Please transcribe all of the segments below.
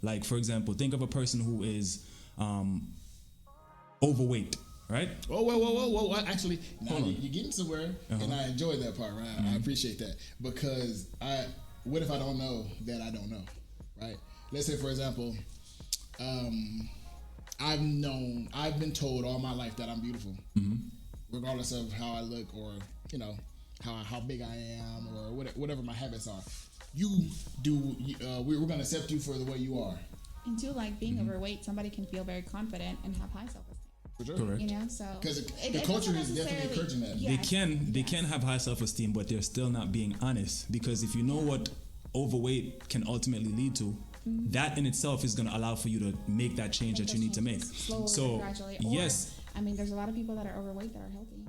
Like, for example, think of a person who is overweight, right? Whoa. Actually, now you're getting somewhere, and I enjoy that part, right? I appreciate that. Because what if I don't know that I don't know, right? Let's say, for example, I've been told all my life that I'm beautiful, regardless of how I look or, you know, how big I am or whatever my habits are. We're going to accept you for the way you are. And too, like being overweight, somebody can feel very confident and have high self-esteem. For sure. Correct. You know, so because the culture is definitely encouraging that. Yeah. They can have high self-esteem, but they're still not being honest, because if you know what overweight can ultimately lead to, that in itself is going to allow for you to make that change that you need to make. Slowly, so gradually. yes, I mean, there's a lot of people that are overweight that are healthy.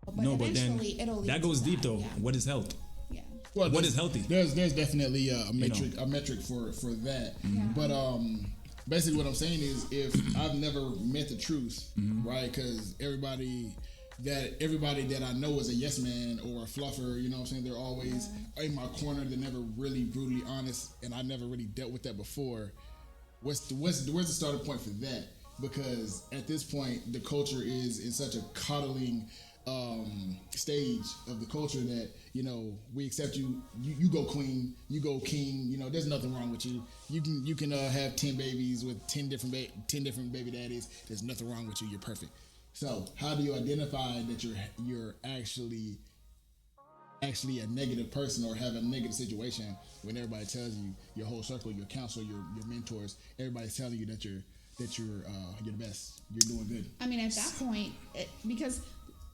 But but then it'll lead that goes to deep though. Yeah. What is health? Yeah. Well, what is healthy? There's definitely a metric for that. But basically what I'm saying is, if I've never met the truth, right? Because everybody that I know is a yes man or a fluffer, you know what I'm saying? They're always in my corner. They're never really brutally honest, and I never really dealt with that before. Where's the starting point for that? Because at this point, the culture is in such a coddling stage of the culture that, you know, we accept you go queen, you go king, you know, there's nothing wrong with you. You can have 10 babies with 10 different baby daddies. There's nothing wrong with you. You're perfect. So how do you identify that you're actually a negative person or have a negative situation when everybody tells you, your whole circle, your counselor, your mentors, everybody's telling you that you're the best, you're doing good? I mean, at that point, because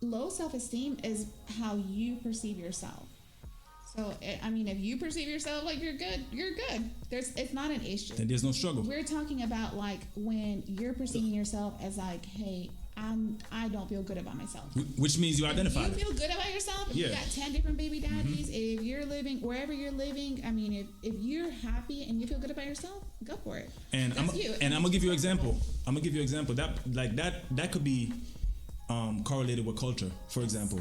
low self-esteem is how you perceive yourself. So, I mean, if you perceive yourself like you're good, you're good. It's not an issue. Then there's no struggle. We're talking about like when you're perceiving yourself as like, hey, I don't feel good about myself. Which means you identify. You feel good about yourself. If you got 10 different baby daddies. If you're living wherever you're living, I mean, if you're happy and you feel good about yourself, go for it. And I'm gonna give you an example. That could be correlated with culture. For example,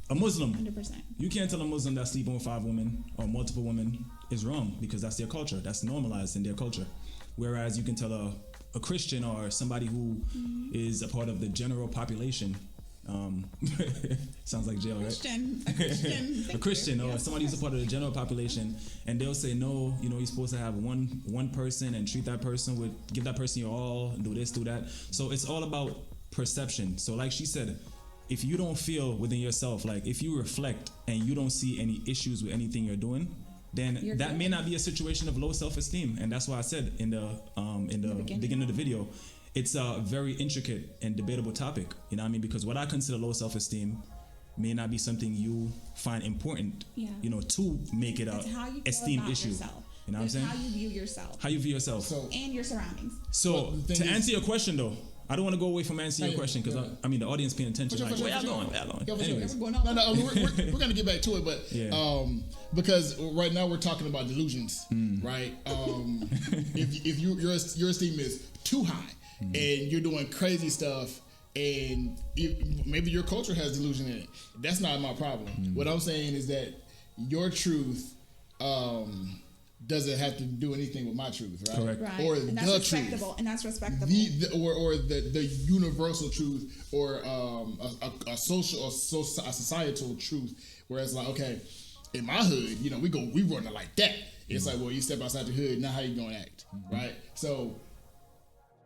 a Muslim. 100%. You can't tell a Muslim that sleeping with 5 women or multiple women is wrong, because that's their culture. That's normalized in their culture. Whereas you can tell a Christian or somebody who is a part of the general population. Sounds like jail, right? A Christian or somebody who's a part of the general population, and they'll say, no, you know, you're supposed to have one person and treat that person give that person your all, do this, do that. So it's all about perception. So like she said, if you don't feel within yourself, like if you reflect and you don't see any issues with anything you're doing, then that may not be a situation of low self-esteem. And that's why I said in the beginning of the video, it's a very intricate and debatable topic. You know what I mean? Because what I consider low self-esteem may not be something you find important, you know, to make it a esteem issue. Yourself. You know what I'm saying? How you view yourself. How you view yourself. And your surroundings. So to answer your question though, I don't want to go away from answering your question, because I mean the audience paying attention. Like, where y'all going? Anyways. No, we're gonna get back to it, but because right now we're talking about delusions, right? If your esteem is too high and you're doing crazy stuff, and maybe your culture has delusion in it, that's not my problem. What I'm saying is that your truth doesn't have to do anything with my truth, right? Correct. Right. Or and that's the respectable. truth. And that's respectable. Or the universal truth, or a societal truth, where it's like, okay, in my hood, you know, we run it like that. It's like, well, you step outside the hood, now how you gonna act, right? So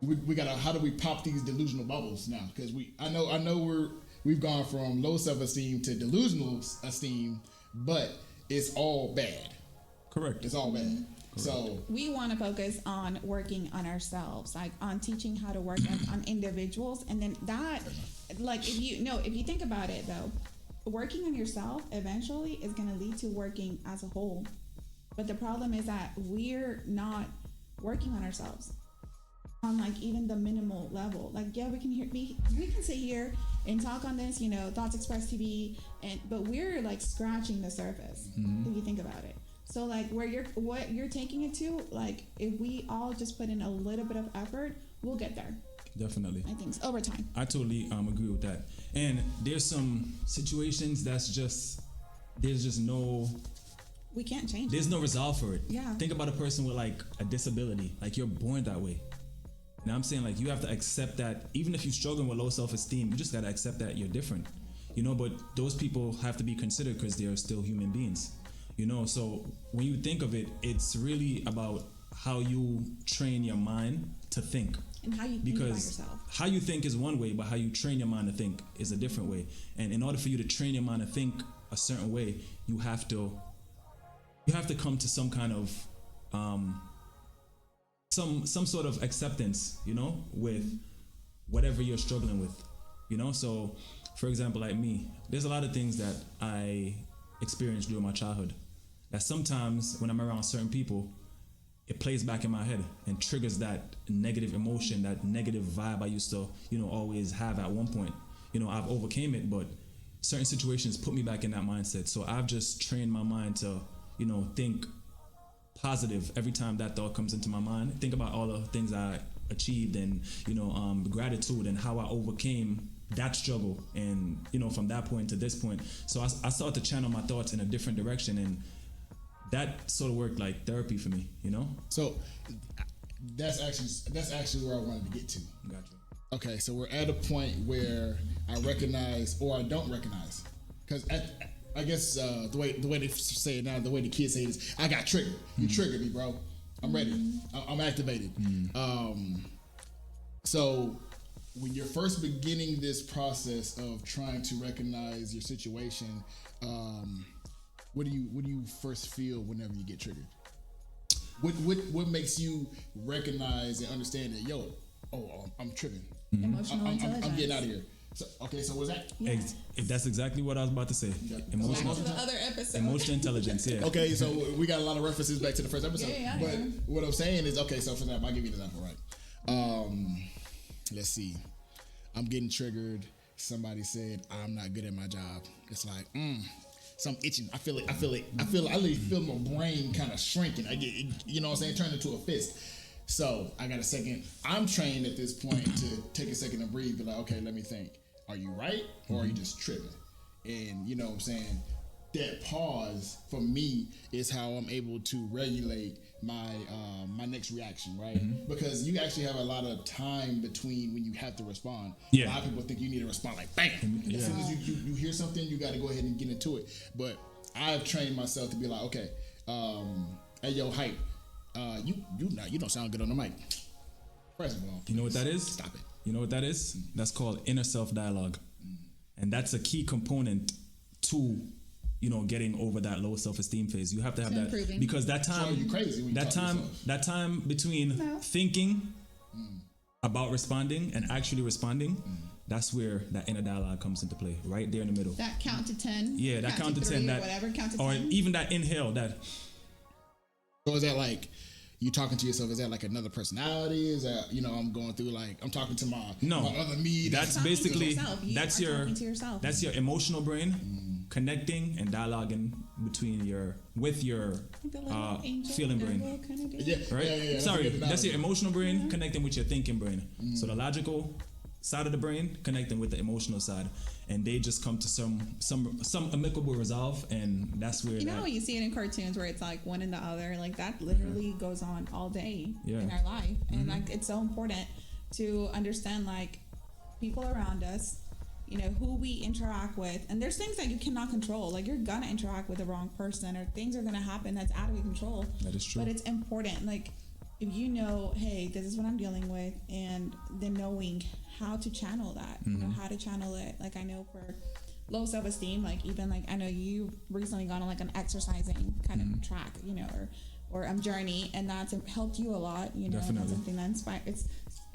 we gotta, how do we pop these delusional bubbles now? Because I know we've gone from low self-esteem to delusional esteem, but it's all bad. Correct. It's all bad. Correct. So we want to focus on working on ourselves, like on teaching how to work on individuals, and then that, like, if you think about it though, working on yourself eventually is going to lead to working as a whole. But the problem is that we're not working on ourselves on like even the minimal level. Like, yeah, we can sit here and talk on this, you know, Thoughts Express TV, but we're like scratching the surface if you think about it. So like what you're taking it to, like if we all just put in a little bit of effort, we'll get there. Definitely. I think so. Over time. I totally agree with that. And there's some situations there's just no we can't change There's it. no resolve for it. Yeah. Think about a person with like a disability. Like you're born that way. Now I'm saying like you have to accept that even if you're struggling with low self-esteem, you just got to accept that you're different. But those people have to be considered because they're still human beings. So when you think of it, it's really about how you train your mind to think. And how you think about yourself. How you think is one way, but how you train your mind to think is a different way. And in order for you to train your mind to think a certain way, you have to come to some kind of some sort of acceptance, with whatever you're struggling with. So for example, like me, there's a lot of things that I experienced during my childhood that sometimes when I'm around certain people, it plays back in my head and triggers that negative emotion, that negative vibe I used to, always have at one point. I've overcame it, but certain situations put me back in that mindset. So I've just trained my mind to, think positive every time that thought comes into my mind. Think about all the things I achieved and, gratitude and how I overcame that struggle. And, from that point to this point. So I started to channel my thoughts in a different direction, and that sort of worked like therapy for me, So that's actually where I wanted to get to. Gotcha. Okay, so we're at a point where I recognize or I don't recognize, because I guess the way they say it now, the way the kids say it is, I got triggered. You triggered me, bro. I'm ready. I'm activated. So when you're first beginning this process of trying to recognize your situation, what do you first feel whenever you get triggered? What makes you recognize and understand that I'm tripping? Emotional intelligence. I'm getting out of here. So what's that? Yeah. That's exactly what I was about to say. Yeah. Emotional, Back to the other episode. emotional intelligence. Yeah. Okay, so we got a lot of references back to the first episode. Yeah, but what I'm saying is, okay, so for that, I'll give you an example, right? Let's see. I'm getting triggered. Somebody said I'm not good at my job. It's like, so I'm itching. I feel it. I literally feel my brain kind of shrinking. I get, turn into a fist. So I got a second. I'm trained at this point to take a second and breathe. Be like, okay, let me think. Are you right or are you just tripping? And you know what I'm saying? That pause for me is how I'm able to regulate my my next reaction, right? Because you actually have a lot of time between when you have to respond. Yeah. A lot of people think you need to respond like bam. Yeah. As soon as you hear something, you got to go ahead and get into it. But I've trained myself to be like, okay, hey yo, hype, you don't sound good on the mic. First of all, You know what that is? stop it. You know what that is? That's called inner self-dialogue. And that's a key component to, getting over that low self-esteem phase. You have to have that improving. because that So time, you crazy when you talk to yourself. that time between thinking about responding and actually responding, that's where that inner dialogue comes into play, right there in the middle. That count to 10. Yeah, that count to 10, or that whatever, count to or 10. even that inhale, that So is that like you talking to yourself? Is that like another personality? Is that I'm going through like I'm talking to my other me? That's Talking to basically yourself. You that's are your talking to yourself. that's your emotional brain connecting and dialoguing between your The little angel feeling brain. devil kind of deal. yeah, Right? Yeah, Sorry, a good that's your analogy. emotional brain connecting with your thinking brain. So the logical side of the brain connecting with the emotional side, and they just come to some amicable resolve, and that's where You see it in cartoons where it's like one and the other, like that literally goes on all day in our life. And like it's so important to understand like people around us, who we interact with, and there's things that you cannot control. Like you're gonna interact with the wrong person, or things are gonna happen that's out of your control. That is true. But it's important, like if hey, this is what I'm dealing with, and then knowing how to channel that, how to channel it. Like I know for low self-esteem, like even like I know you recently gone on like an exercising kind of track, or journey, and that's helped you a lot. Definitely. And that's something that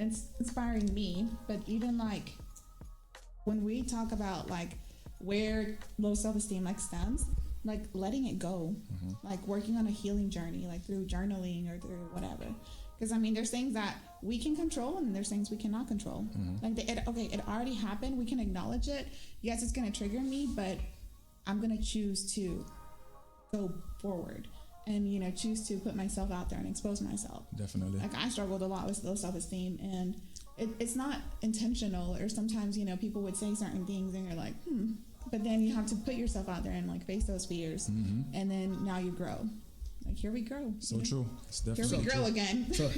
it's inspiring me. But even like when we talk about like where low self-esteem like stems, like letting it go, like working on a healing journey, like through journaling or through whatever. Because there's things that we can control and there's things we cannot control. Like it already happened. We can acknowledge it. Yes, it's going to trigger me, but I'm going to choose to go forward and choose to put myself out there and expose myself. Definitely. Like I struggled a lot with low self-esteem, and it's not intentional. Or sometimes people would say certain things and you're like, but then you have to put yourself out there and like face those fears, and then now you grow. Like here we grow. So true. It's definitely here we grow again. So